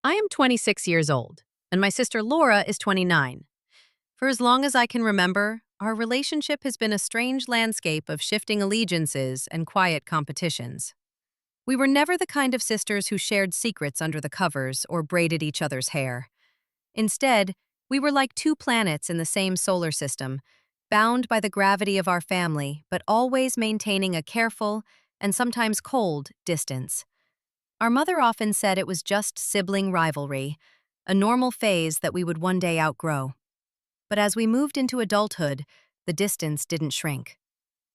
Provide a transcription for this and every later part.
I am 26 years old, and my sister Laura is 29. For as long as I can remember, our relationship has been a strange landscape of shifting allegiances and quiet competitions. We were never the kind of sisters who shared secrets under the covers or braided each other's hair. Instead, we were like two planets in the same solar system, bound by the gravity of our family, but always maintaining a careful and sometimes cold distance. Our mother often said it was just sibling rivalry, a normal phase that we would one day outgrow. But as we moved into adulthood, the distance didn't shrink.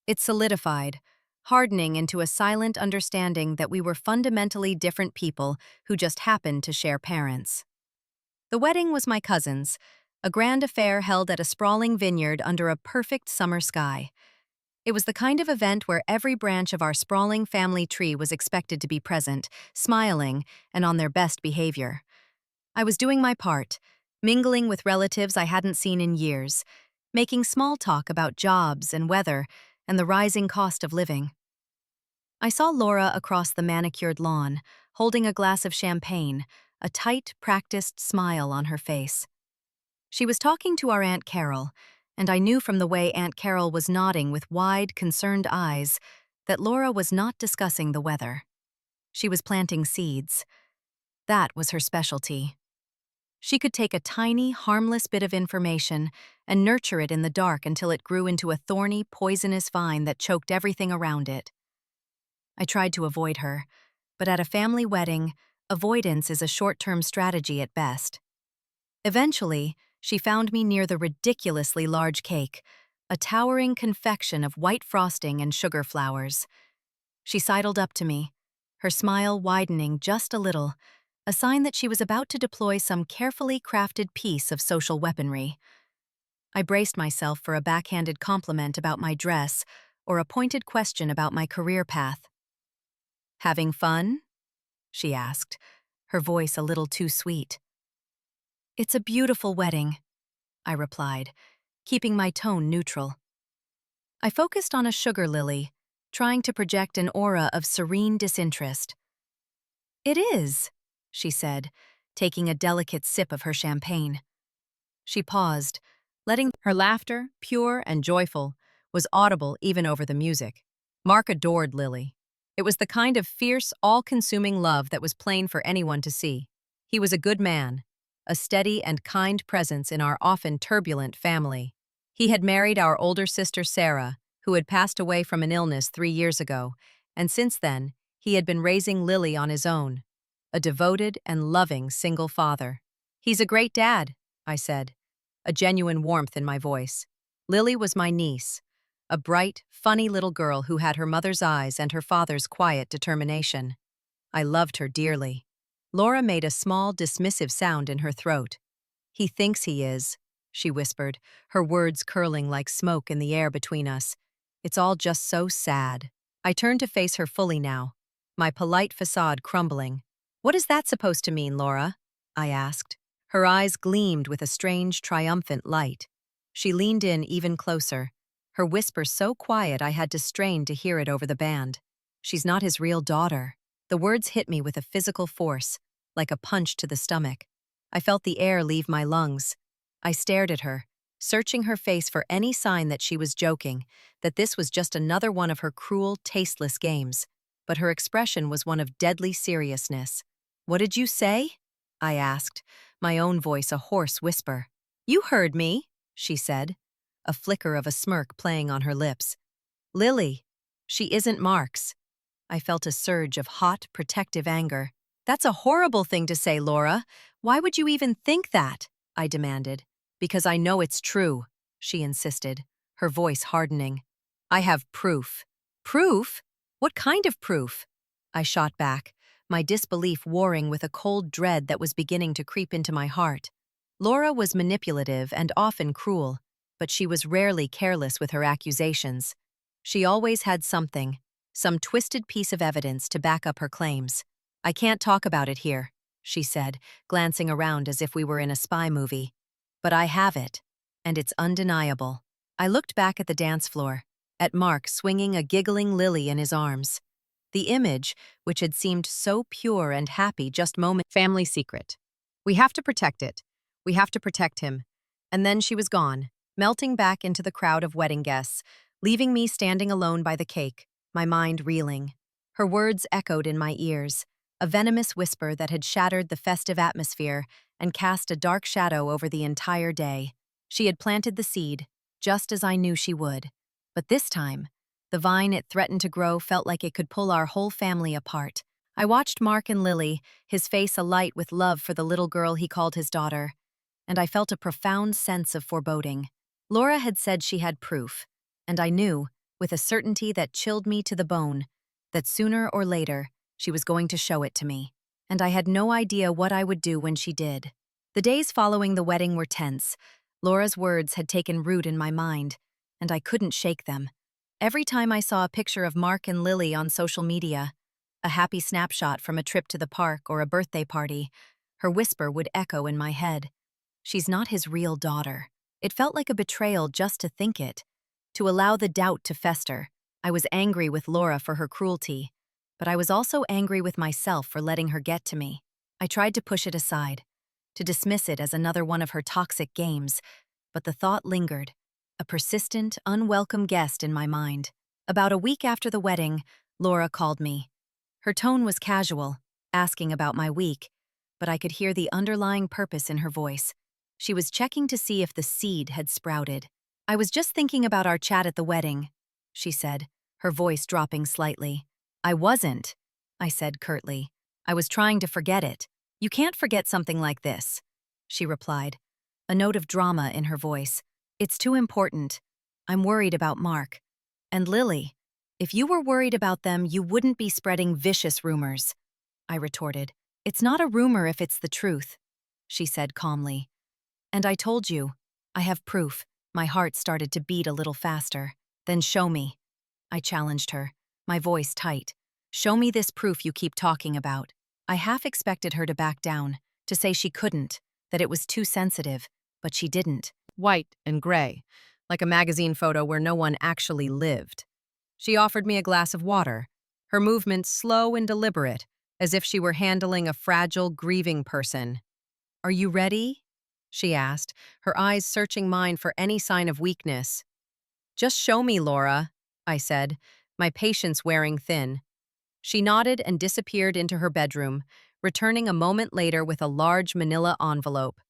It solidified, hardening into a silent understanding that we were fundamentally different people who just happened to share parents. The wedding was my cousin's, a grand affair held at a sprawling vineyard under a perfect summer sky. It was the kind of event where every branch of our sprawling family tree was expected to be present, smiling, and on their best behavior. I was doing my part, mingling with relatives I hadn't seen in years, making small talk about jobs and weather and the rising cost of living. I saw Laura across the manicured lawn, holding a glass of champagne, a tight, practiced smile on her face. She was talking to our Aunt Carol, and I knew from the way Aunt Carol was nodding with wide, concerned eyes that Laura was not discussing the weather. She was planting seeds. That was her specialty. She could take a tiny, harmless bit of information and nurture it in the dark until it grew into a thorny, poisonous vine that choked everything around it. I tried to avoid her, but at a family wedding, avoidance is a short-term strategy at best. Eventually, she found me near the ridiculously large cake, a towering confection of white frosting and sugar flowers. She sidled up to me, her smile widening just a little, a sign that she was about to deploy some carefully crafted piece of social weaponry. I braced myself for a backhanded compliment about my dress or a pointed question about my career path. "Having fun?" she asked, her voice a little too sweet. "It's a beautiful wedding," I replied, keeping my tone neutral. I focused on a sugar lily, trying to project an aura of serene disinterest. "It is," she said, taking a delicate sip of her champagne. She paused, letting her laughter, pure and joyful, was audible even over the music. Mark adored Lily. It was the kind of fierce, all-consuming love that was plain for anyone to see. He was a good man, a steady and kind presence in our often turbulent family. He had married our older sister Sarah, who had passed away from an illness 3 years ago, and since then, he had been raising Lily on his own, a devoted and loving single father. "He's a great dad," I said, a genuine warmth in my voice. Lily was my niece, a bright, funny little girl who had her mother's eyes and her father's quiet determination. I loved her dearly. Laura made a small, dismissive sound in her throat. "He thinks he is," she whispered, her words curling like smoke in the air between us. "It's all just so sad." I turned to face her fully now, my polite facade crumbling. "What is that supposed to mean, Laura?" I asked. Her eyes gleamed with a strange, triumphant light. She leaned in even closer, her whisper so quiet I had to strain to hear it over the band. "She's not his real daughter." The words hit me with a physical force, like a punch to the stomach. I felt the air leave my lungs. I stared at her, searching her face for any sign that she was joking, that this was just another one of her cruel, tasteless games. But her expression was one of deadly seriousness. "What did you say?" I asked, my own voice a hoarse whisper. "You heard me," she said, a flicker of a smirk playing on her lips. "Lily, she isn't Mark's." I felt a surge of hot, protective anger. "That's a horrible thing to say, Laura. Why would you even think that?" I demanded. "Because I know it's true," she insisted, her voice hardening. "I have proof." "Proof? What kind of proof?" I shot back, my disbelief warring with a cold dread that was beginning to creep into my heart. Laura was manipulative and often cruel, but she was rarely careless with her accusations. She always had something, some twisted piece of evidence to back up her claims. "I can't talk about it here," she said, glancing around as if we were in a spy movie. "But I have it, and it's undeniable." I looked back at the dance floor, at Mark swinging a giggling Lily in his arms. The image, which had seemed so pure and happy just moments. Family secret. We have to protect it. We have to protect him. And then she was gone, melting back into the crowd of wedding guests, leaving me standing alone by the cake, my mind reeling. Her words echoed in my ears, a venomous whisper that had shattered the festive atmosphere and cast a dark shadow over the entire day. She had planted the seed, just as I knew she would. But this time, the vine it threatened to grow felt like it could pull our whole family apart. I watched Mark and Lily, his face alight with love for the little girl he called his daughter, and I felt a profound sense of foreboding. Laura had said she had proof, and I knew, with a certainty that chilled me to the bone, that sooner or later she was going to show it to me. And I had no idea what I would do when she did. The days following the wedding were tense. Laura's words had taken root in my mind, and I couldn't shake them. Every time I saw a picture of Mark and Lily on social media, a happy snapshot from a trip to the park or a birthday party, her whisper would echo in my head. She's not his real daughter. It felt like a betrayal just to think it, to allow the doubt to fester. I was angry with Laura for her cruelty, but I was also angry with myself for letting her get to me. I tried to push it aside, to dismiss it as another one of her toxic games, but the thought lingered, a persistent, unwelcome guest in my mind. About a week after the wedding, Laura called me. Her tone was casual, asking about my week, but I could hear the underlying purpose in her voice. She was checking to see if the seed had sprouted. "I was just thinking about our chat at the wedding," she said, her voice dropping slightly. "I wasn't," I said curtly. "I was trying to forget it." "You can't forget something like this," she replied, a note of drama in her voice. "It's too important. I'm worried about Mark. And Lily. If you were worried about them, you wouldn't be spreading vicious rumors," I retorted. "It's not a rumor if it's the truth," she said calmly. "And I told you. I have proof." My heart started to beat a little faster. "Then show me," I challenged her, my voice tight. "Show me this proof you keep talking about." I half expected her to back down, to say she couldn't, that it was too sensitive, but she didn't. White and gray, like a magazine photo where no one actually lived. She offered me a glass of water, her movements slow and deliberate, as if she were handling a fragile, grieving person. "Are you ready?" she asked, her eyes searching mine for any sign of weakness. "Just show me, Laura," I said, my patience wearing thin. She nodded and disappeared into her bedroom, returning a moment later with a large manila envelope.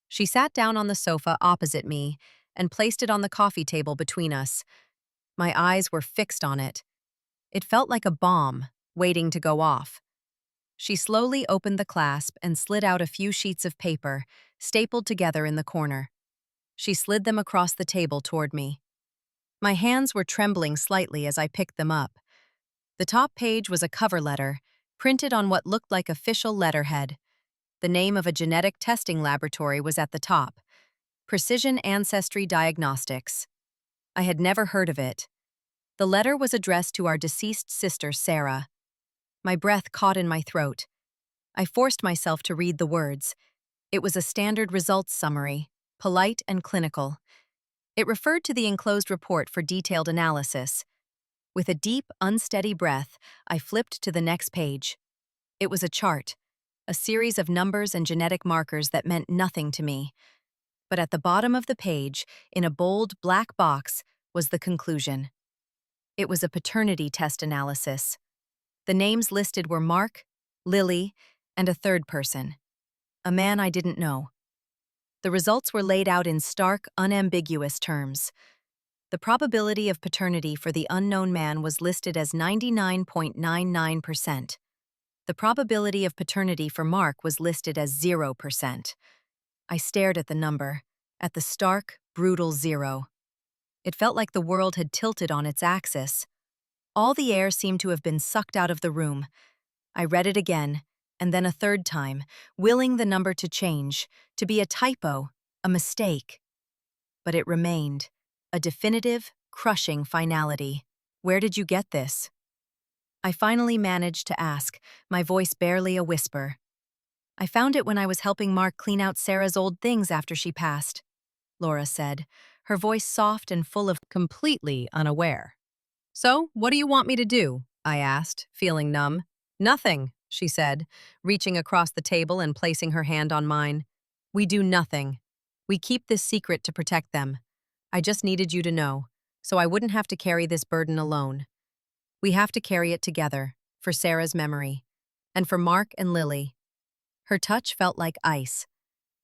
She sat down on the sofa opposite me and placed it on the coffee table between us. My eyes were fixed on it. It felt like a bomb, waiting to go off. She slowly opened the clasp and slid out a few sheets of paper, stapled together in the corner. She slid them across the table toward me. My hands were trembling slightly as I picked them up. The top page was a cover letter, printed on what looked like official letterhead. The name of a genetic testing laboratory was at the top, Precision Ancestry Diagnostics. I had never heard of it. The letter was addressed to our deceased sister, Sarah. My breath caught in my throat. I forced myself to read the words. It was a standard results summary, polite and clinical. It referred to the enclosed report for detailed analysis. With a deep, unsteady breath, I flipped to the next page. It was a chart, a series of numbers and genetic markers that meant nothing to me. But at the bottom of the page, in a bold black box, was the conclusion. It was a paternity test analysis. The names listed were Mark, Lily, and a third person, a man I didn't know. The results were laid out in stark, unambiguous terms. The probability of paternity for the unknown man was listed as 99.99%. The probability of paternity for Mark was listed as 0%. I stared at the number, at the stark, brutal 0. It felt like the world had tilted on its axis. All the air seemed to have been sucked out of the room. I read it again, and then a third time, willing the number to change, to be a typo, a mistake. But it remained, a definitive, crushing finality. "Where did you get this?" I finally managed to ask, my voice barely a whisper. "I found it when I was helping Mark clean out Sarah's old things after she passed," Laura said, her voice soft and full of completely unaware. "So, what do you want me to do?" I asked, feeling numb. Nothing, she said, reaching across the table and placing her hand on mine. We do nothing. We keep this secret to protect them. I just needed you to know, so I wouldn't have to carry this burden alone. We have to carry it together, for Sarah's memory, and for Mark and Lily. Her touch felt like ice.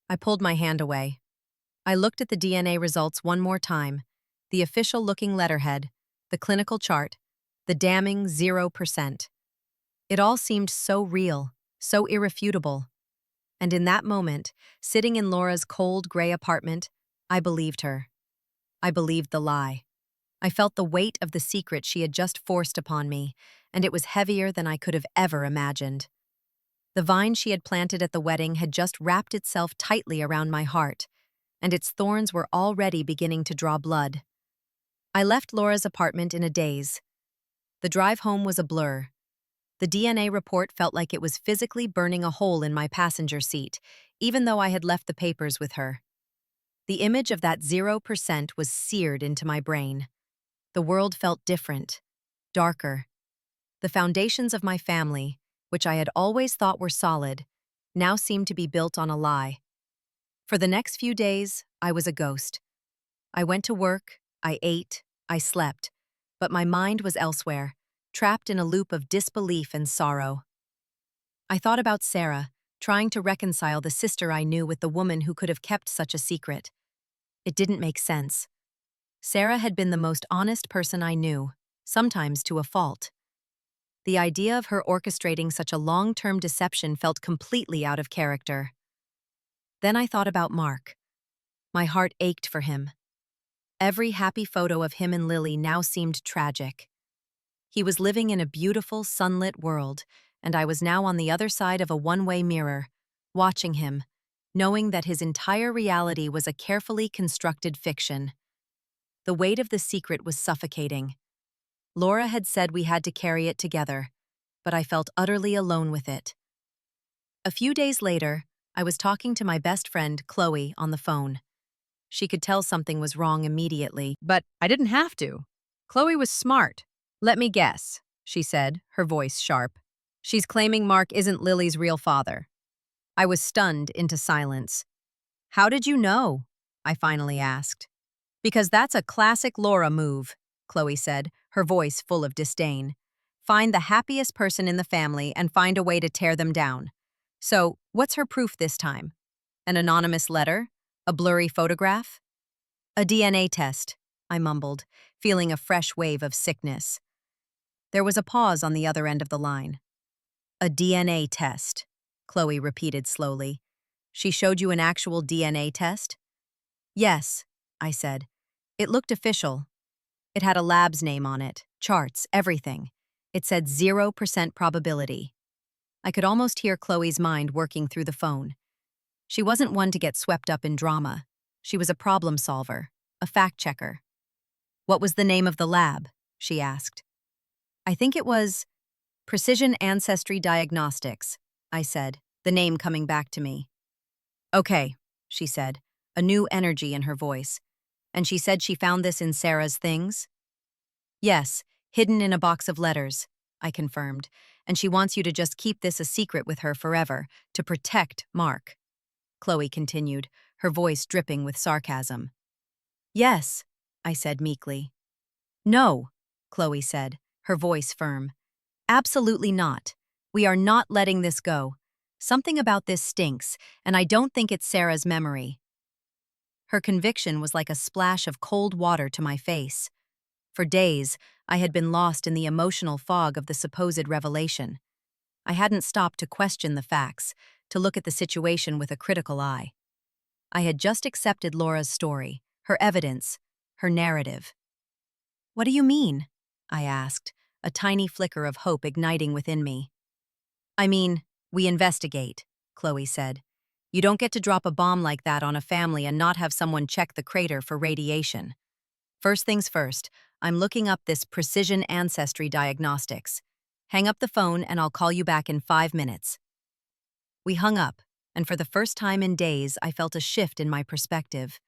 I pulled my hand away. I looked at the DNA results one more time, the official-looking letterhead, the clinical chart, the damning 0%. It all seemed so real, so irrefutable. And in that moment, sitting in Laura's cold, gray apartment, I believed her. I believed the lie. I felt the weight of the secret she had just forced upon me, and it was heavier than I could have ever imagined. The vine she had planted at the wedding had just wrapped itself tightly around my heart, and its thorns were already beginning to draw blood. I left Laura's apartment in a daze. The drive home was a blur. The DNA report felt like it was physically burning a hole in my passenger seat, even though I had left the papers with her. The image of that 0% was seared into my brain. The world felt different, darker. The foundations of my family, which I had always thought were solid, now seemed to be built on a lie. For the next few days, I was a ghost. I went to work, I ate, I slept, but my mind was elsewhere, trapped in a loop of disbelief and sorrow. I thought about Sarah, trying to reconcile the sister I knew with the woman who could have kept such a secret. It didn't make sense. Sarah had been the most honest person I knew, sometimes to a fault. The idea of her orchestrating such a long-term deception felt completely out of character. Then I thought about Mark. My heart ached for him. Every happy photo of him and Lily now seemed tragic. He was living in a beautiful, sunlit world, and I was now on the other side of a one-way mirror, watching him, knowing that his entire reality was a carefully constructed fiction. The weight of the secret was suffocating. Laura had said we had to carry it together, but I felt utterly alone with it. A few days later, I was talking to my best friend, Chloe, on the phone. She could tell something was wrong immediately, but I didn't have to. Chloe was smart. Let me guess, she said, her voice sharp. She's claiming Mark isn't Lily's real father. I was stunned into silence. How did you know? I finally asked. Because that's a classic Laura move, Chloe said, her voice full of disdain. Find the happiest person in the family and find a way to tear them down. So, what's her proof this time? An anonymous letter? A blurry photograph? A DNA test, I mumbled, feeling a fresh wave of sickness. There was a pause on the other end of the line. A DNA test, Chloe repeated slowly. She showed you an actual DNA test? Yes, I said. It looked official. It had a lab's name on it, charts, everything. It said 0% probability. I could almost hear Chloe's mind working through the phone. She wasn't one to get swept up in drama. She was a problem solver, a fact-checker. What was the name of the lab? She asked. I think it was Precision Ancestry Diagnostics, I said, the name coming back to me. Okay, she said, a new energy in her voice. And she said she found this in Sarah's things? Yes, hidden in a box of letters, I confirmed, and she wants you to just keep this a secret with her forever, to protect Mark. Chloe continued, her voice dripping with sarcasm. Yes, I said meekly. No, Chloe said, her voice firm. Absolutely not. We are not letting this go. Something about this stinks, and I don't think it's Sarah's memory. Her conviction was like a splash of cold water to my face. For days, I had been lost in the emotional fog of the supposed revelation. I hadn't stopped to question the facts, to look at the situation with a critical eye. I had just accepted Laura's story, her evidence, her narrative. What do you mean? I asked, a tiny flicker of hope igniting within me. I mean, we investigate, Chloe said. You don't get to drop a bomb like that on a family and not have someone check the crater for radiation. First things first, I'm looking up this Precision Ancestry Diagnostics. Hang up the phone and I'll call you back in 5 minutes. We hung up, and for the first time in days, I felt a shift in my perspective.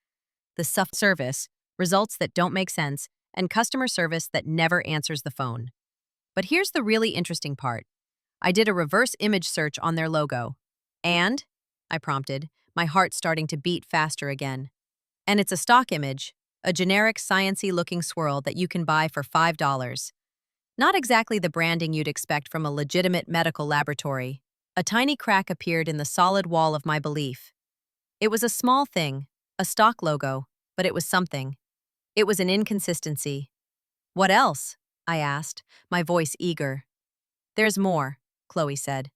The service, results that don't make sense, and customer service that never answers the phone. But here's the really interesting part. I did a reverse image search on their logo. And? I prompted, my heart starting to beat faster again. And it's a stock image, a generic science-y-looking swirl that you can buy for $5. Not exactly the branding you'd expect from a legitimate medical laboratory. A tiny crack appeared in the solid wall of my belief. It was a small thing, a stock logo, but it was something. It was an inconsistency. What else? I asked, my voice eager. There's more, Chloe said.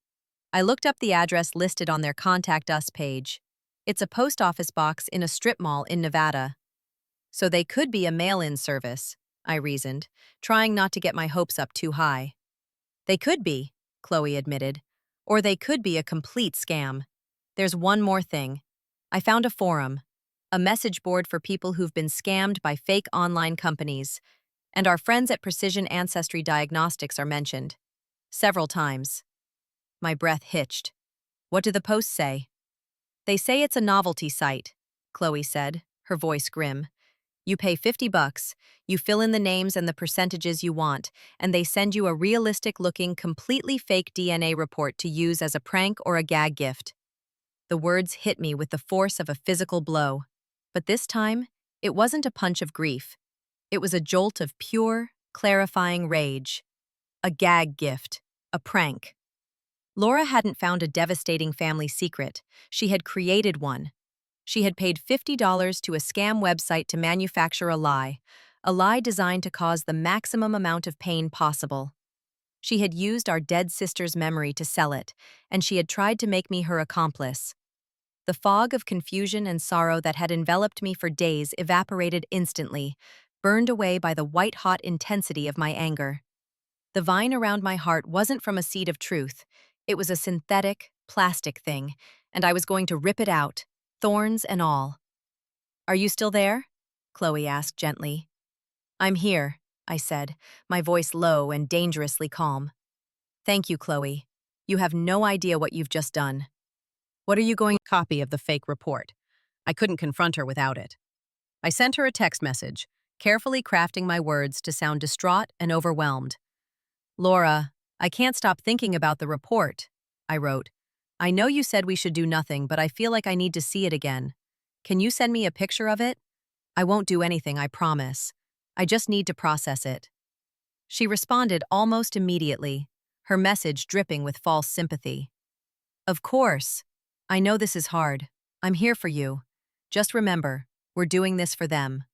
I looked up the address listed on their Contact Us page. It's a post office box in a strip mall in Nevada. So they could be a mail-in service, I reasoned, trying not to get my hopes up too high. They could be, Chloe admitted. Or they could be a complete scam. There's one more thing. I found a forum, a message board for people who've been scammed by fake online companies, and our friends at Precision Ancestry Diagnostics are mentioned. Several times. My breath hitched. What do the posts say? They say it's a novelty site, Chloe said, her voice grim. You pay $50, you fill in the names and the percentages you want, and they send you a realistic-looking, completely fake DNA report to use as a prank or a gag gift. The words hit me with the force of a physical blow. But this time, it wasn't a punch of grief. It was a jolt of pure, clarifying rage. A gag gift. A prank. Laura hadn't found a devastating family secret. She had created one. She had paid $50 to a scam website to manufacture a lie designed to cause the maximum amount of pain possible. She had used our dead sister's memory to sell it, and she had tried to make me her accomplice. The fog of confusion and sorrow that had enveloped me for days evaporated instantly, burned away by the white-hot intensity of my anger. The vine around my heart wasn't from a seed of truth. It was a synthetic, plastic thing, and I was going to rip it out, thorns and all. Are you still there? Chloe asked gently. I'm here, I said, my voice low and dangerously calm. Thank you, Chloe. You have no idea what you've just done. What are you going to copy of the fake report? I couldn't confront her without it. I sent her a text message, carefully crafting my words to sound distraught and overwhelmed. Laura, I can't stop thinking about the report, I wrote. I know you said we should do nothing, but I feel like I need to see it again. Can you send me a picture of it? I won't do anything, I promise. I just need to process it. She responded almost immediately, her message dripping with false sympathy. Of course. I know this is hard. I'm here for you. Just remember, we're doing this for them.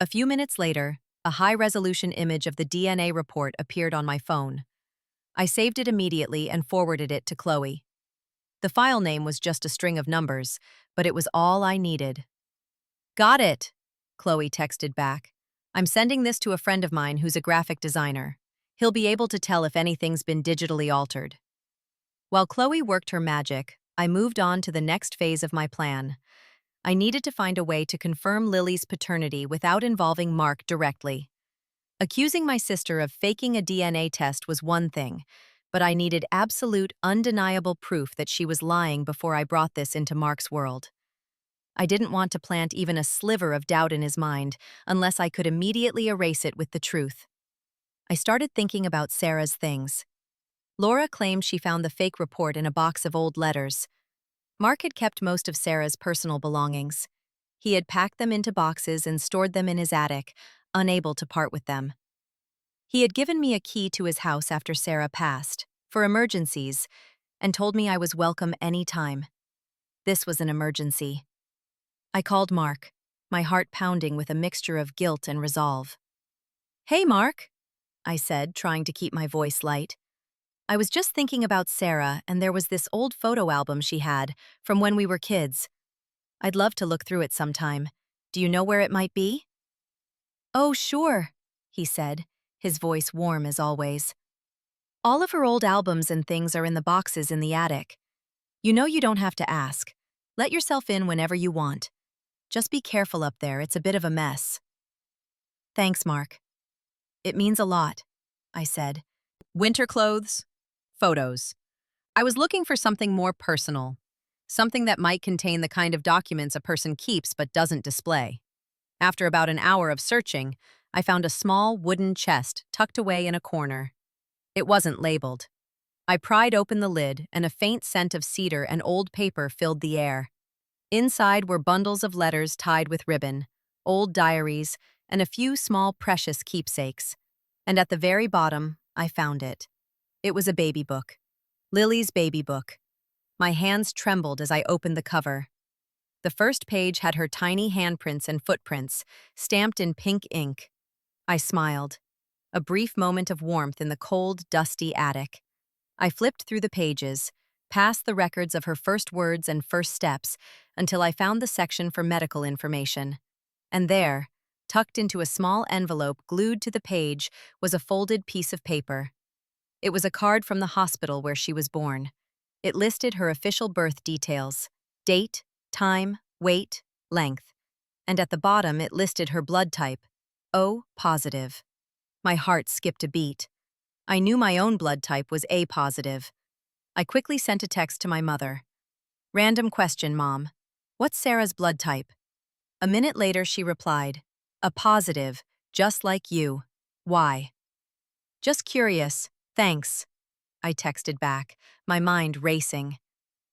A few minutes later, a high-resolution image of the DNA report appeared on my phone. I saved it immediately and forwarded it to Chloe. The file name was just a string of numbers, but it was all I needed. Got it, Chloe texted back. I'm sending this to a friend of mine who's a graphic designer. He'll be able to tell if anything's been digitally altered. While Chloe worked her magic, I moved on to the next phase of my plan. I needed to find a way to confirm Lily's paternity without involving Mark directly. Accusing my sister of faking a DNA test was one thing, but I needed absolute, undeniable proof that she was lying before I brought this into Mark's world. I didn't want to plant even a sliver of doubt in his mind unless I could immediately erase it with the truth. I started thinking about Sarah's things. Laura claimed she found the fake report in a box of old letters. Mark had kept most of Sarah's personal belongings. He had packed them into boxes and stored them in his attic, unable to part with them. He had given me a key to his house after Sarah passed, for emergencies, and told me I was welcome any time. This was an emergency. I called Mark, my heart pounding with a mixture of guilt and resolve. Hey, Mark, I said, trying to keep my voice light. I was just thinking about Sarah, and there was this old photo album she had from when we were kids. I'd love to look through it sometime. Do you know where it might be? Oh, sure, he said, his voice warm as always. All of her old albums and things are in the boxes in the attic. You know you don't have to ask. Let yourself in whenever you want. Just be careful up there, it's a bit of a mess. Thanks, Mark. It means a lot, I said. Winter clothes, photos. I was looking for something more personal, something that might contain the kind of documents a person keeps but doesn't display. After about an hour of searching, I found a small wooden chest tucked away in a corner. It wasn't labeled. I pried open the lid, and a faint scent of cedar and old paper filled the air. Inside were bundles of letters tied with ribbon, old diaries, and a few small precious keepsakes. And at the very bottom, I found it. It was a baby book. Lily's baby book. My hands trembled as I opened the cover. The first page had her tiny handprints and footprints, stamped in pink ink. I smiled. A brief moment of warmth in the cold, dusty attic. I flipped through the pages, past the records of her first words and first steps, until I found the section for medical information. And there, tucked into a small envelope glued to the page, was a folded piece of paper. It was a card from the hospital where she was born. It listed her official birth details: date, time, weight, length. And at the bottom it listed her blood type: O positive. My heart skipped a beat. I knew my own blood type was A positive. I quickly sent a text to my mother. "Random question, Mom. What's Sarah's blood type?" A minute later she replied, "A positive, just like you. Why?" "Just curious. Thanks," I texted back, my mind racing.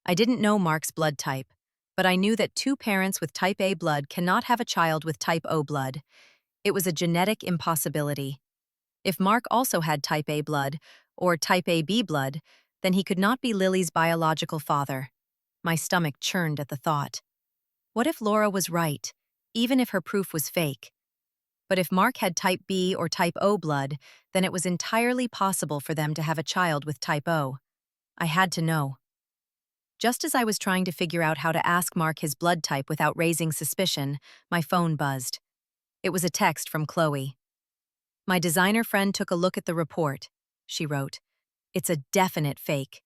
I didn't know Mark's blood type, but I knew that two parents with type A blood cannot have a child with type O blood. It was a genetic impossibility. If Mark also had type A blood, or type AB blood, then he could not be Lily's biological father. My stomach churned at the thought. What if Laura was right, even if her proof was fake? But if Mark had type B or type O blood, then it was entirely possible for them to have a child with type O. I had to know. Just as I was trying to figure out how to ask Mark his blood type without raising suspicion, my phone buzzed. It was a text from Chloe. "My designer friend took a look at the report," she wrote. "It's a definite fake.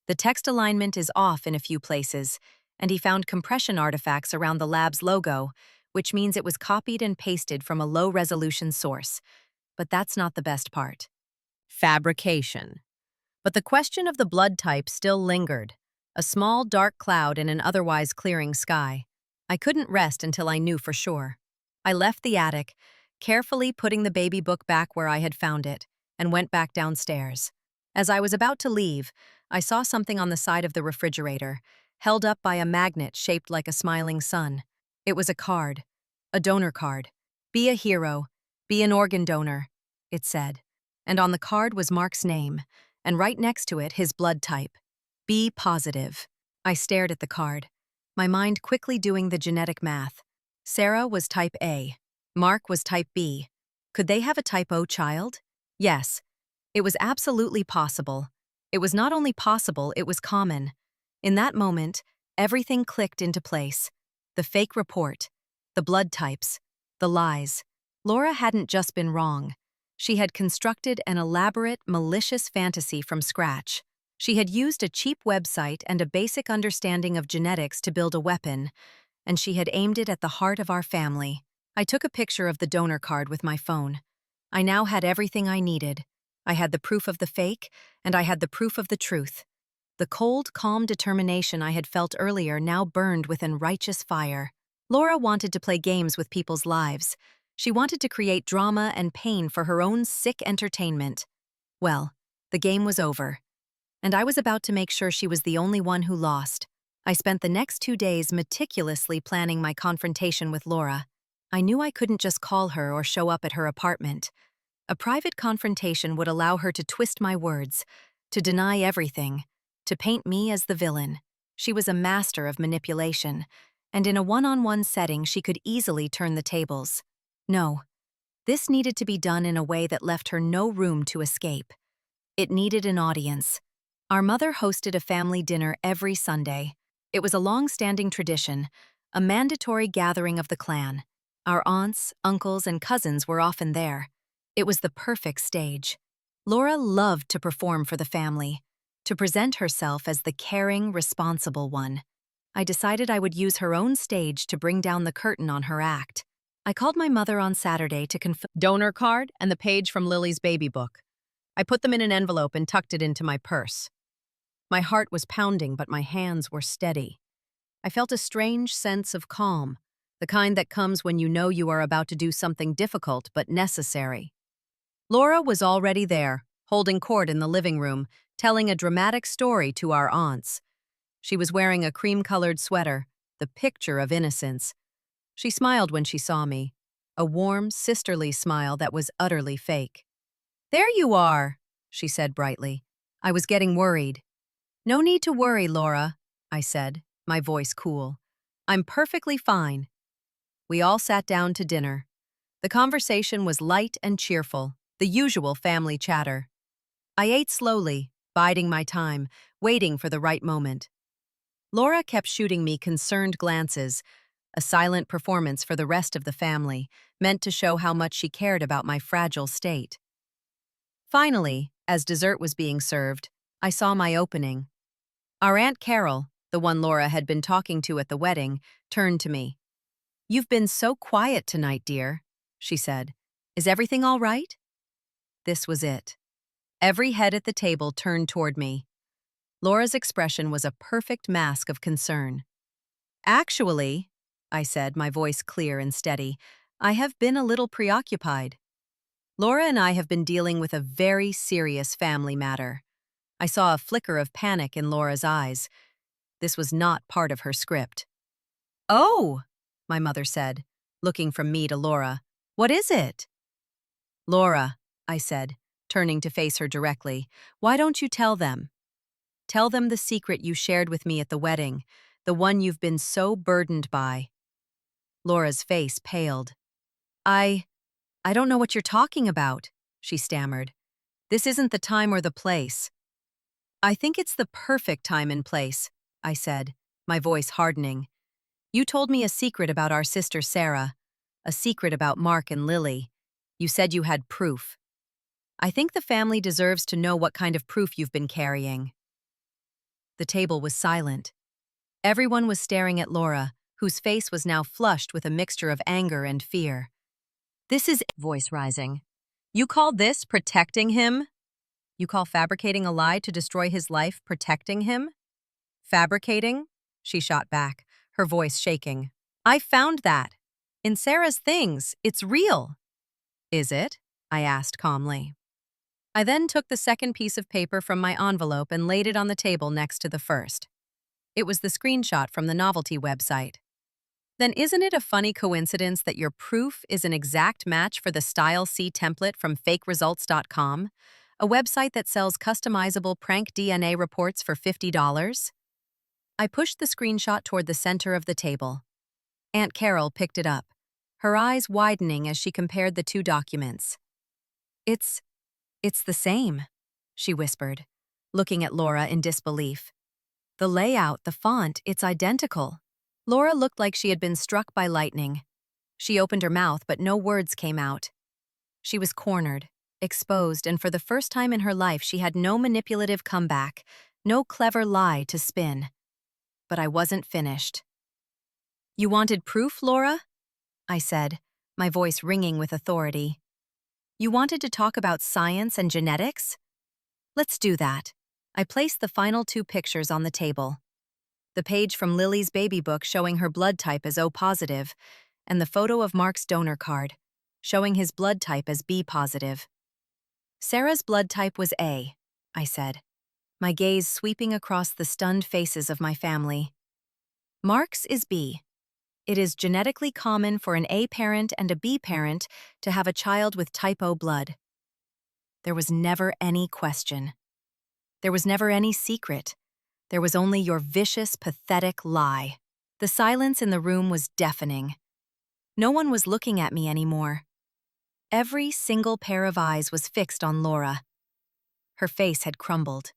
The text alignment is off in a few places, and he found compression artifacts around the lab's logo, which means it was copied and pasted from a low-resolution source. But that's not the best part. Fabrication." But the question of the blood type still lingered, a small dark cloud in an otherwise clearing sky. I couldn't rest until I knew for sure. I left the attic, carefully putting the baby book back where I had found it, and went back downstairs. As I was about to leave, I saw something on the side of the refrigerator, held up by a magnet shaped like a smiling sun. It was a card, a donor card. "Be a hero, be an organ donor," it said. And on the card was Mark's name, and right next to it his blood type: B positive. I stared at the card, my mind quickly doing the genetic math. Sarah was type A. Mark was type B. Could they have a type O child? Yes. It was absolutely possible. It was not only possible, it was common. In that moment, everything clicked into place. The fake report, the blood types, the lies. Laura hadn't just been wrong. She had constructed an elaborate, malicious fantasy from scratch. She had used a cheap website and a basic understanding of genetics to build a weapon, and she had aimed it at the heart of our family. I took a picture of the donor card with my phone. I now had everything I needed. I had the proof of the fake, and I had the proof of the truth. The cold, calm determination I had felt earlier now burned within righteous fire. Laura wanted to play games with people's lives. She wanted to create drama and pain for her own sick entertainment. Well, the game was over, and I was about to make sure she was the only one who lost. I spent the next 2 days meticulously planning my confrontation with Laura. I knew I couldn't just call her or show up at her apartment. A private confrontation would allow her to twist my words, to deny everything, to paint me as the villain. She was a master of manipulation, and in a one-on-one setting she could easily turn the tables. No, this needed to be done in a way that left her no room to escape. It needed an audience. Our mother hosted a family dinner every Sunday. It was a long-standing tradition, a mandatory gathering of the clan. Our aunts, uncles, and cousins were often there. It was the perfect stage. Laura loved to perform for the family, to present herself as the caring, responsible one. I decided I would use her own stage to bring down the curtain on her act. I called my mother on Saturday to confirm donor card and the page from Lily's baby book. I put them in an envelope and tucked it into my purse. My heart was pounding, but my hands were steady. I felt a strange sense of calm, the kind that comes when you know you are about to do something difficult but necessary. Laura was already there, holding court in the living room, telling a dramatic story to our aunts. She was wearing a cream-colored sweater, the picture of innocence. She smiled when she saw me, a warm, sisterly smile that was utterly fake. "There you are," she said brightly. I was getting worried. "No need to worry, Laura," I said, my voice cool. "I'm perfectly fine." We all sat down to dinner. The conversation was light and cheerful, the usual family chatter. I ate slowly, biding my time, waiting for the right moment. Laura kept shooting me concerned glances, a silent performance for the rest of the family, meant to show how much she cared about my fragile state. Finally, as dessert was being served, I saw my opening. Our Aunt Carol, the one Laura had been talking to at the wedding, turned to me. "You've been so quiet tonight, dear," she said. "Is everything all right?" This was it. Every head at the table turned toward me. Laura's expression was a perfect mask of concern. "Actually," I said, my voice clear and steady, "I have been a little preoccupied. Laura and I have been dealing with a very serious family matter." I saw a flicker of panic in Laura's eyes. This was not part of her script. "Oh," my mother said, looking from me to Laura. "What is it?" "Laura," I said, turning to face her directly, "why don't you tell them? Tell them the secret you shared with me at the wedding, the one you've been so burdened by." Laura's face paled. I don't know what you're talking about," she stammered. "This isn't the time or the place." "I think it's the perfect time and place," I said, my voice hardening. "You told me a secret about our sister Sarah, a secret about Mark and Lily. You said you had proof. I think the family deserves to know what kind of proof you've been carrying." The table was silent. Everyone was staring at Laura, whose face was now flushed with a mixture of anger and fear. "This is," voice rising. "You call this protecting him? You call fabricating a lie to destroy his life protecting him?" "Fabricating?" she shot back, her voice shaking. "I found that. In Sarah's things. It's real." "Is it?" I asked calmly. I then took the second piece of paper from my envelope and laid it on the table next to the first. It was the screenshot from the novelty website. "Then isn't it a funny coincidence that your proof is an exact match for the Style C template from fakeresults.com, a website that sells customizable prank DNA reports for $50? I pushed the screenshot toward the center of the table. Aunt Carol picked it up, her eyes widening as she compared the two documents. It's the same," she whispered, looking at Laura in disbelief. "The layout, the font, it's identical." Laura looked like she had been struck by lightning. She opened her mouth, but no words came out. She was cornered, exposed, and for the first time in her life she had no manipulative comeback, no clever lie to spin. But I wasn't finished. "You wanted proof, Laura?" I said, my voice ringing with authority. "You wanted to talk about science and genetics? Let's do that." I placed the final two pictures on the table. The page from Lily's baby book showing her blood type as O positive, and the photo of Mark's donor card, showing his blood type as B positive. "Sarah's blood type was A," I said, my gaze sweeping across the stunned faces of my family. "Mark's is B. It is genetically common for an A parent and a B parent to have a child with type O blood." There was never any question. There was never any secret. There was only your vicious, pathetic lie. The silence in the room was deafening. No one was looking at me anymore. Every single pair of eyes was fixed on Laura. Her face had crumbled.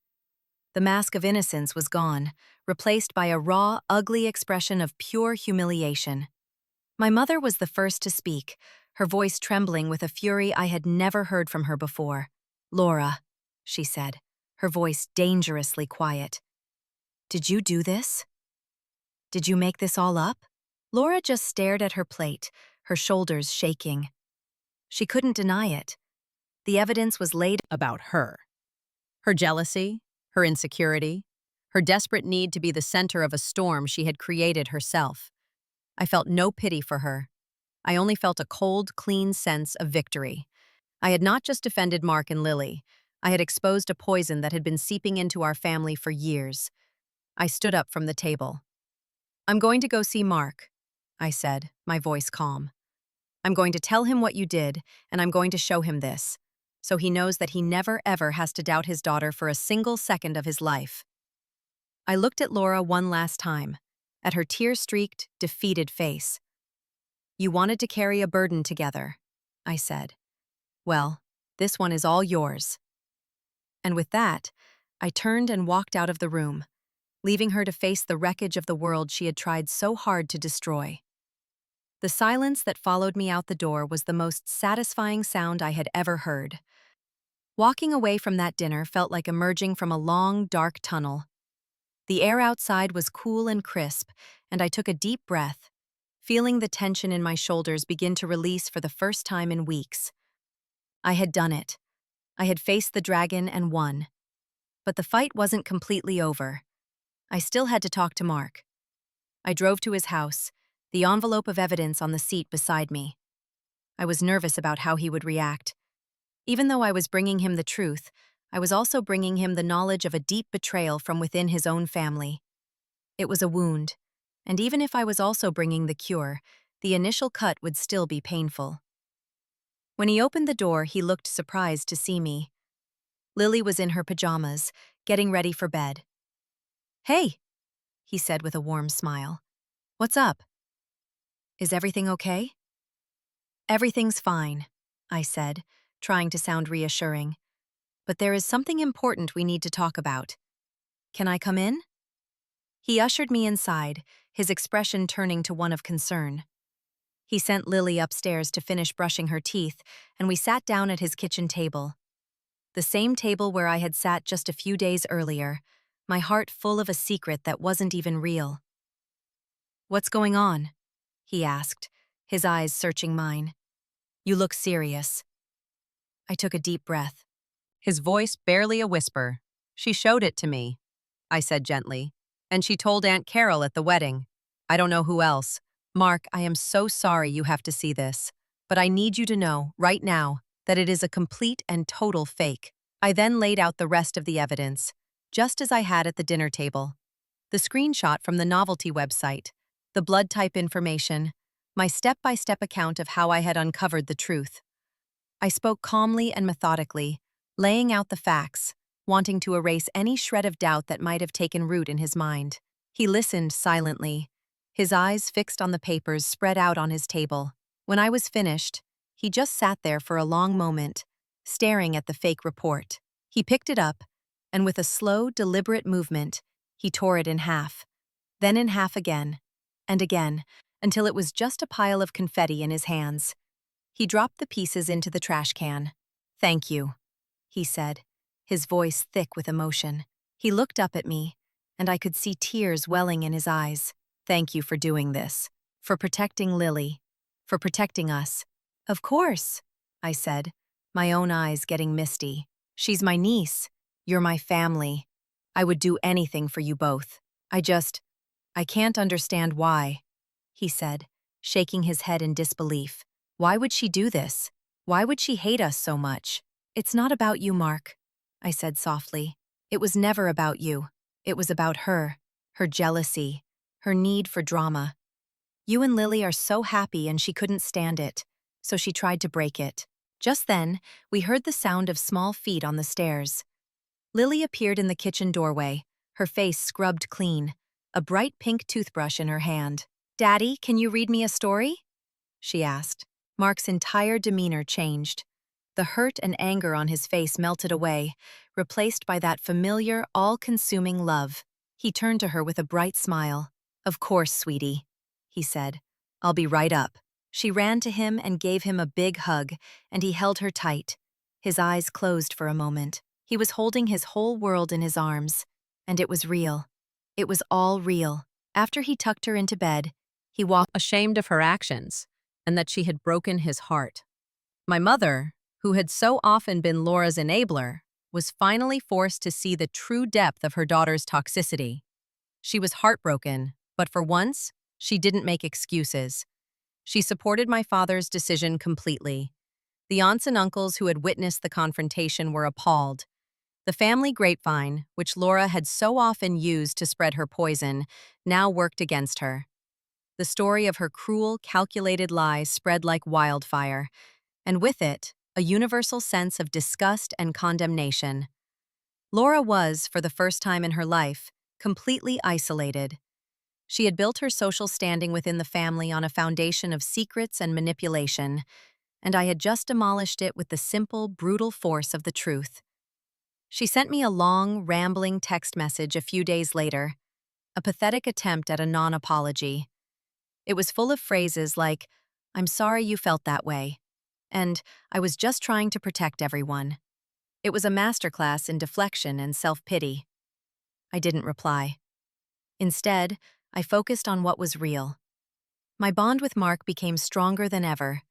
The mask of innocence was gone, replaced by a raw, ugly expression of pure humiliation. My mother was the first to speak, her voice trembling with a fury I had never heard from her before. "Laura," she said, her voice dangerously quiet. "Did you do this? Did you make this all up?" Laura just stared at her plate, her shoulders shaking. She couldn't deny it. The evidence was laid about her. Her jealousy, her insecurity, her desperate need to be the center of a storm she had created herself. I felt no pity for her. I only felt a cold, clean sense of victory. I had not just defended Mark and Lily. I had exposed a poison that had been seeping into our family for years. I stood up from the table. "I'm going to go see Mark," I said, my voice calm. "I'm going to tell him what you did, and I'm going to show him this, so he knows that he never ever has to doubt his daughter for a single second of his life." I looked at Laura one last time, at her tear-streaked, defeated face. "You wanted to carry a burden together," I said. "Well, this one is all yours." And with that, I turned and walked out of the room, leaving her to face the wreckage of the world she had tried so hard to destroy. The silence that followed me out the door was the most satisfying sound I had ever heard. Walking away from that dinner felt like emerging from a long, dark tunnel. The air outside was cool and crisp, and I took a deep breath, feeling the tension in my shoulders begin to release for the first time in weeks. I had done it. I had faced the dragon and won. But the fight wasn't completely over. I still had to talk to Mark. I drove to his house, the envelope of evidence on the seat beside me. I was nervous about how he would react. Even though I was bringing him the truth, I was also bringing him the knowledge of a deep betrayal from within his own family. It was a wound, and even if I was also bringing the cure, the initial cut would still be painful. When he opened the door, he looked surprised to see me. Lily was in her pajamas, getting ready for bed. "Hey," he said with a warm smile. "What's up? Is everything okay?" "Everything's fine," I said, trying to sound reassuring. "But there is something important we need to talk about. Can I come in?" He ushered me inside, his expression turning to one of concern. He sent Lily upstairs to finish brushing her teeth, and we sat down at his kitchen table. The same table where I had sat just a few days earlier, my heart full of a secret that wasn't even real. "What's going on?" he asked, his eyes searching mine. "You look serious." I took a deep breath. His voice barely a whisper. "She showed it to me," I said gently. "And she told Aunt Carol at the wedding. I don't know who else. Mark, I am so sorry you have to see this, but I need you to know, right now, that it is a complete and total fake." I then laid out the rest of the evidence, just as I had at the dinner table. The screenshot from the novelty website, the blood type information, my step-by-step account of how I had uncovered the truth. I spoke calmly and methodically, laying out the facts, wanting to erase any shred of doubt that might have taken root in his mind. He listened silently, his eyes fixed on the papers spread out on his table. When I was finished, he just sat there for a long moment, staring at the fake report. He picked it up, and with a slow, deliberate movement, he tore it in half, then in half again, and again, until it was just a pile of confetti in his hands. He dropped the pieces into the trash can. "Thank you," he said, his voice thick with emotion. He looked up at me, and I could see tears welling in his eyes. "Thank you for doing this, for protecting Lily, for protecting us." "Of course," I said, my own eyes getting misty. "She's my niece. You're my family. I would do anything for you both. I can't understand why," he said, shaking his head in disbelief. "Why would she do this? Why would she hate us so much?" "It's not about you, Mark," I said softly. "It was never about you. It was about her jealousy, her need for drama. You and Lily are so happy and she couldn't stand it, so she tried to break it." Just then, we heard the sound of small feet on the stairs. Lily appeared in the kitchen doorway, her face scrubbed clean, a bright pink toothbrush in her hand. "Daddy, can you read me a story?" she asked. Mark's entire demeanor changed. The hurt and anger on his face melted away, replaced by that familiar, all-consuming love. He turned to her with a bright smile. "Of course, sweetie," he said. "I'll be right up." She ran to him and gave him a big hug, and he held her tight. His eyes closed for a moment. He was holding his whole world in his arms, and it was real. It was all real. After he tucked her into bed, he walked ashamed of her actions, and that she had broken his heart. My mother, who had so often been Laura's enabler, was finally forced to see the true depth of her daughter's toxicity. She was heartbroken, but for once, she didn't make excuses. She supported my father's decision completely. The aunts and uncles who had witnessed the confrontation were appalled. The family grapevine, which Laura had so often used to spread her poison, now worked against her. The story of her cruel, calculated lies spread like wildfire, and with it, a universal sense of disgust and condemnation. Laura was, for the first time in her life, completely isolated. She had built her social standing within the family on a foundation of secrets and manipulation, and I had just demolished it with the simple, brutal force of the truth. She sent me a long, rambling text message a few days later, a pathetic attempt at a non-apology. It was full of phrases like, "I'm sorry you felt that way," and "I was just trying to protect everyone." It was a masterclass in deflection and self-pity. I didn't reply. Instead, I focused on what was real. My bond with Mark became stronger than ever.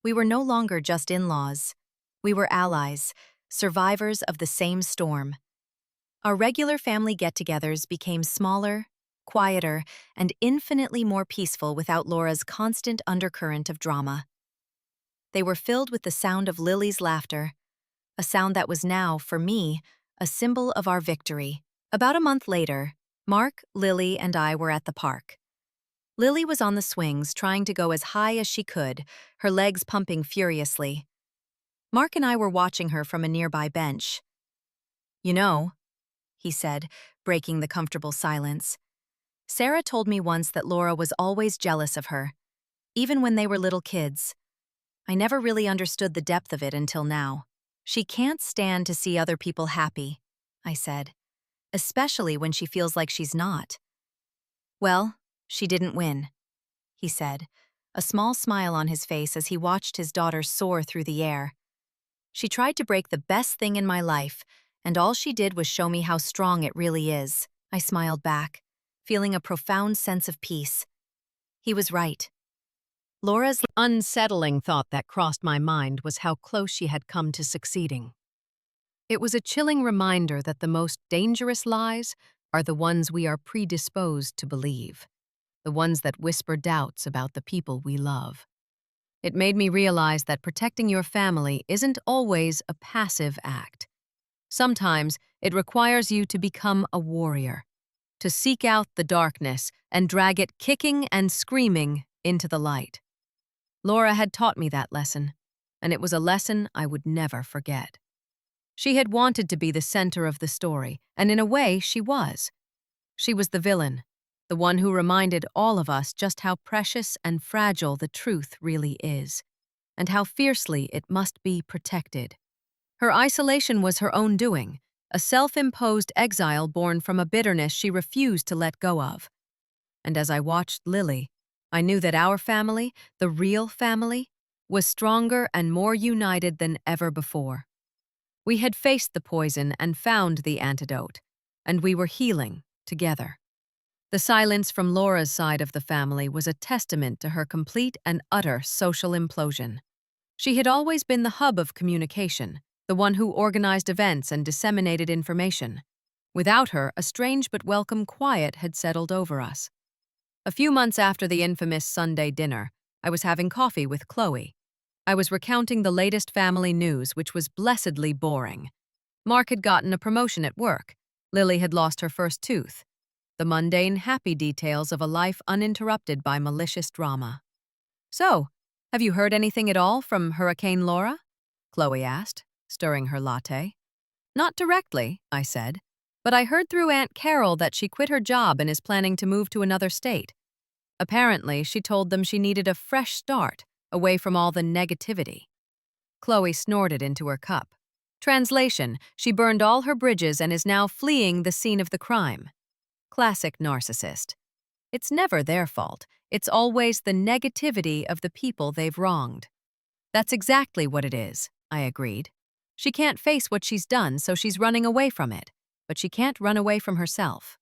We were no longer just in-laws. We were allies, survivors of the same storm. Our regular family get-togethers became smaller, quieter, and infinitely more peaceful without Laura's constant undercurrent of drama. They were filled with the sound of Lily's laughter, a sound that was now, for me, a symbol of our victory. About a month later, Mark, Lily, and I were at the park. Lily was on the swings, trying to go as high as she could, her legs pumping furiously. Mark and I were watching her from a nearby bench. "You know," he said, breaking the comfortable silence, "Sarah told me once that Laura was always jealous of her, even when they were little kids. I never really understood the depth of it until now." "She can't stand to see other people happy," I said, "especially when she feels like she's not." "Well, she didn't win," he said, a small smile on his face as he watched his daughter soar through the air. "She tried to break the best thing in my life, and all she did was show me how strong it really is." I smiled back, feeling a profound sense of peace. He was right. Laura's unsettling thought that crossed my mind was how close she had come to succeeding. It was a chilling reminder that the most dangerous lies are the ones we are predisposed to believe, the ones that whisper doubts about the people we love. It made me realize that protecting your family isn't always a passive act. Sometimes it requires you to become a warrior, to seek out the darkness and drag it kicking and screaming into the light. Laura had taught me that lesson, and it was a lesson I would never forget. She had wanted to be the center of the story, and in a way, she was. She was the villain, the one who reminded all of us just how precious and fragile the truth really is, and how fiercely it must be protected. Her isolation was her own doing, a self-imposed exile born from a bitterness she refused to let go of. And as I watched Lily, I knew that our family, the real family, was stronger and more united than ever before. We had faced the poison and found the antidote, and we were healing together. The silence from Laura's side of the family was a testament to her complete and utter social implosion. She had always been the hub of communication, the one who organized events and disseminated information. Without her, a strange but welcome quiet had settled over us. A few months after the infamous Sunday dinner, I was having coffee with Chloe. I was recounting the latest family news, which was blessedly boring. Mark had gotten a promotion at work. Lily had lost her first tooth. The mundane, happy details of a life uninterrupted by malicious drama. "So, have you heard anything at all from Hurricane Laura?" Chloe asked, stirring her latte. "Not directly," I said, "but I heard through Aunt Carol that she quit her job and is planning to move to another state. Apparently, she told them she needed a fresh start, away from all the negativity." Chloe snorted into her cup. Translation: she burned all her bridges and is now fleeing the scene of the crime. Classic narcissist. It's never their fault. It's always the negativity of the people they've wronged. "That's exactly what it is," I agreed. "She can't face what she's done, so she's running away from it. But she can't run away from herself."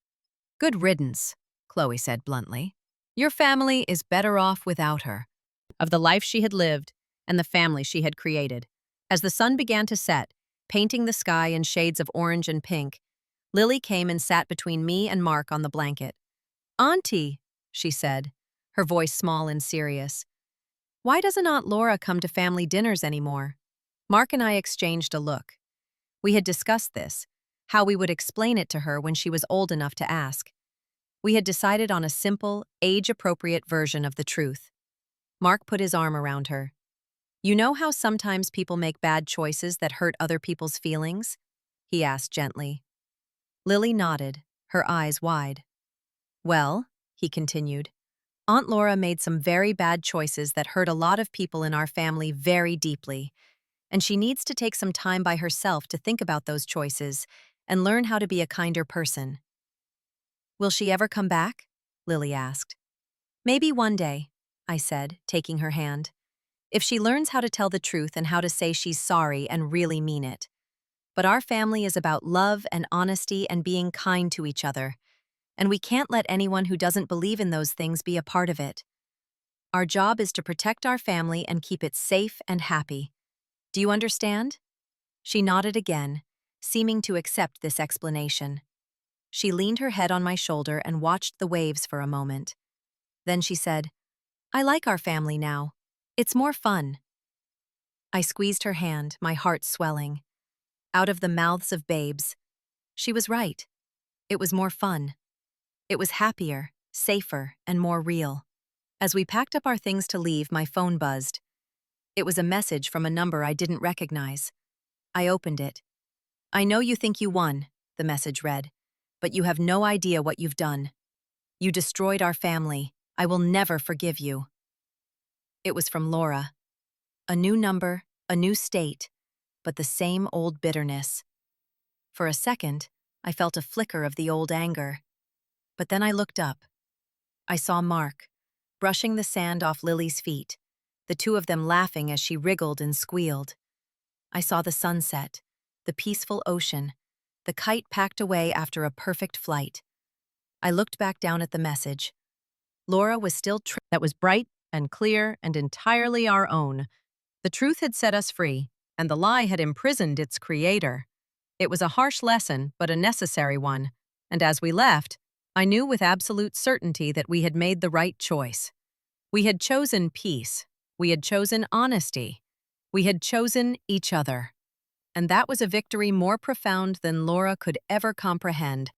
"Good riddance," Chloe said bluntly. "Your family is better off without her." Of the life she had lived and the family she had created. As the sun began to set, painting the sky in shades of orange and pink, Lily came and sat between me and Mark on the blanket. "Auntie," she said, her voice small and serious, "why doesn't Aunt Laura come to family dinners anymore?" Mark and I exchanged a look. We had discussed this, how we would explain it to her when she was old enough to ask. We had decided on a simple, age-appropriate version of the truth. Mark put his arm around her. You know how sometimes people make bad choices that hurt other people's feelings? He asked gently. Lily nodded, her eyes wide. Well, he continued, Aunt Laura made some very bad choices that hurt a lot of people in our family very deeply, and she needs to take some time by herself to think about those choices and learn how to be a kinder person. Will she ever come back? Lily asked. Maybe one day, I said, taking her hand. If she learns how to tell the truth and how to say she's sorry and really mean it. But our family is about love and honesty and being kind to each other, and we can't let anyone who doesn't believe in those things be a part of it. Our job is to protect our family and keep it safe and happy. Do you understand? She nodded again, seeming to accept this explanation. She leaned her head on my shoulder and watched the waves for a moment. Then she said, I like our family now. It's more fun. I squeezed her hand, my heart swelling. Out of the mouths of babes. She was right. It was more fun. It was happier, safer, and more real. As we packed up our things to leave, my phone buzzed. It was a message from a number I didn't recognize. I opened it. I know you think you won, the message read, but you have no idea what you've done. You destroyed our family. I will never forgive you. It was from Laura. A new number, a new state, but the same old bitterness. For a second, I felt a flicker of the old anger. But then I looked up. I saw Mark, brushing the sand off Lily's feet, the two of them laughing as she wriggled and squealed. I saw the sunset, the peaceful ocean, the kite packed away after a perfect flight. I looked back down at the message. Laura was still that was bright and clear and entirely our own. The truth had set us free, and the lie had imprisoned its creator. It was a harsh lesson, but a necessary one, and as we left, I knew with absolute certainty that we had made the right choice. We had chosen peace. We had chosen honesty. We had chosen each other. And that was a victory more profound than Laura could ever comprehend.